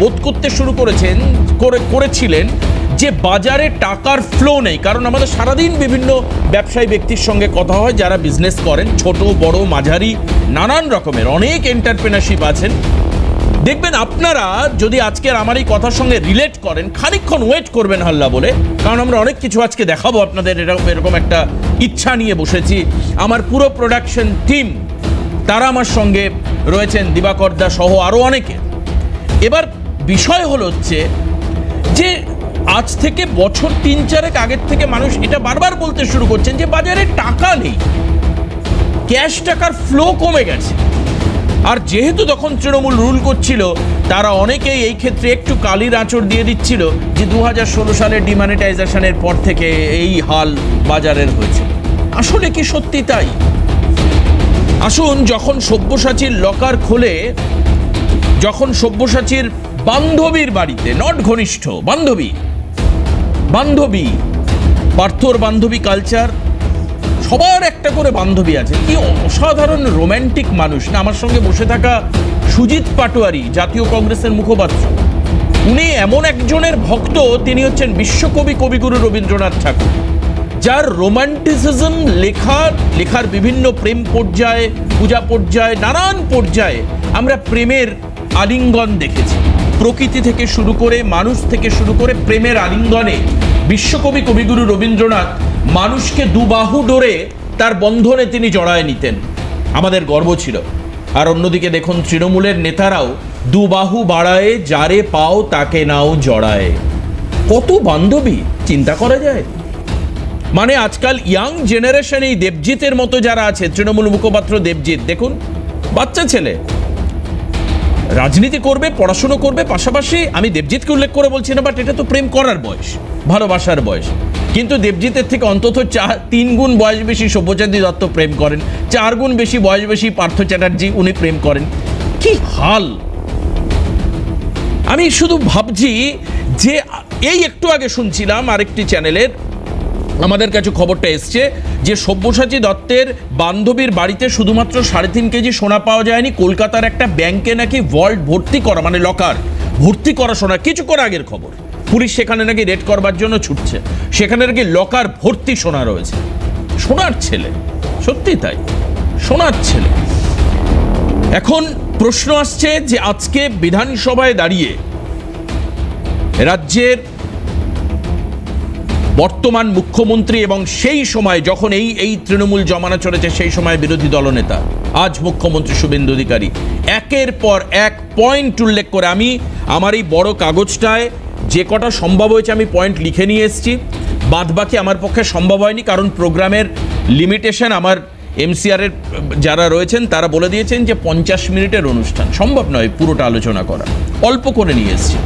বোধ করতে শুরু করেছিলেন যে বাজারে টাকার ফ্লো নেই। কারণ আমাদের সারাদিন বিভিন্ন ব্যবসায়ী ব্যক্তির সঙ্গে কথা হয় যারা বিজনেস করেন, ছোট বড় মাঝারি নানান রকমের অনেক এন্টারপ্রেনারশিপ আছেন। দেখবেন আপনারা যদি আজকের আমার এই কথার সঙ্গে রিলেট করেন, খানিকক্ষণ ওয়েট করবেন হাল্লা বলে, কারণ আমরা অনেক কিছু আজকে দেখাবো আপনাদের। এরকম একটা ইচ্ছা নিয়ে বসেছি। আমার পুরো প্রোডাকশন টিম তারা আমার সঙ্গে রয়েছেন, দিবাকর দা সহ আরও অনেকে। এবার বিষয় হচ্ছে যে আজ থেকে বছর 3-4 আগের থেকে মানুষ এটা বারবার বলতে শুরু করছেন যে বাজারে টাকা নেই, ক্যাশ টাকার ফ্লো কমে গেছে। আর যেহেতু তখন তৃণমূল রুল করছিল, তারা অনেকেই এই ক্ষেত্রে একটু কালির আঁচড় দিয়ে দিচ্ছিল যে 2016 সালের ডিমনিটাইজেশনের পর থেকে এই হাল বাজারের হয়েছে। আসলে কি সত্যি তাই? আসুন, যখন সব্যসাচীর লকার খোলে, যখন সব্যসাচীর বান্ধবীর বাড়িতে, নট ঘনিষ্ঠ বান্ধবী, পার্থর বান্ধবী কালচার, সবার একটা করে বান্ধবী আছে। কি অসাধারণ রোম্যান্টিক মানুষ না! আমার সঙ্গে বসে থাকা সুজিত পাটোয়ারি, জাতীয় কংগ্রেসের মুখপাত্র, উনি এমন একজনের ভক্ত, তিনি হচ্ছেন বিশ্বকবি কবিগুরু রবীন্দ্রনাথ ঠাকুর, যার রোম্যান্টিসিজম লেখার বিভিন্ন প্রেম পর্যায়ে, পূজা পর্যায়ে, নানান পর্যায়ে আমরা প্রেমের আলিঙ্গন দেখেছি। প্রকৃতি থেকে শুরু করে, মানুষ থেকে শুরু করে, প্রেমের আলিঙ্গনে বিশ্বকবি কবিগুরু রবীন্দ্রনাথ মানুষকে দুবাহু ডোরে তার বন্ধনে তিনি জড়ায় নিতেন। আমাদের গর্ব ছিল। আর অন্যদিকে দেখুন, তৃণমূলের নেতারাও দুবাহু বাড়ায়, যারে পাও তাকে নাও জড়ায়। কত বান্ধবী, চিন্তা করা যায়। মানে আজকাল ইয়াং জেনারেশন, এই দেবজিতের মতো যারা আছে, তৃণমূল মুখপাত্র দেবজিৎ, দেখুন বাচ্চা ছেলে, রাজনীতি করবে, পড়াশুনো করবে, পাশাপাশি আমি দেবজিৎকে উল্লেখ করে বলছি না, বাট এটা তো প্রেম করার বয়স, ভালোবাসার বয়স। কিন্তু দেবজিতের থেকে অন্তত 3 গুণ বয়স বেশি সব্যসাচী দত্ত প্রেম করেন, 4 গুণ বেশি বয়স বেশি পার্থ চ্যাটার্জি, উনি প্রেম করেন। কি হাল! আমি শুধু ভাবছি যে এই একটু আগে শুনছিলাম আরেকটি চ্যানেলের, আমাদের কাছে খবরটা এসছে যে সব্যসাচী দত্তের বান্ধবীর বাড়িতে শুধুমাত্র 3.5 কেজি সোনা পাওয়া যায়নি, কলকাতার একটা ব্যাংকে নাকি ভল্ট ভর্তি করা, মানে লকার ভর্তি করা সোনা। কিছুক্ষণ আগের খবর, পুলিশ সেখানে নাকি রেড করবার জন্য ছুটছে, সেখানে নাকি লকার ভর্তি সোনা রয়েছে। সোনার ছেলে, সত্যি তাই, সোনার ছেলে। এখন প্রশ্ন আসছে যে আজকে বিধানসভায় দাঁড়িয়ে রাজ্যের বর্তমান মুখ্যমন্ত্রী এবং সেই সময় যখন এই তৃণমূল জমানা চলেছে সেই সময় বিরোধী দলনেতা, আজ মুখ্যমন্ত্রী শুভেন্দু অধিকারী একের পর এক পয়েন্ট উল্লেখ করে, আমি আমার এই বড় কাগজটায় যে কটা সম্ভব হয়েছে আমি পয়েন্ট লিখে নিয়ে এসেছি, বাদবাকি আমার পক্ষে সম্ভব হয়নি, কারণ প্রোগ্রামের লিমিটেশন। আমার এমসিআরের যারা রয়েছেন তারা বলে দিয়েছেন যে 50 মিনিটের অনুষ্ঠান, সম্ভব নয় পুরোটা আলোচনা করা, অল্প করে নিয়ে এসেছি।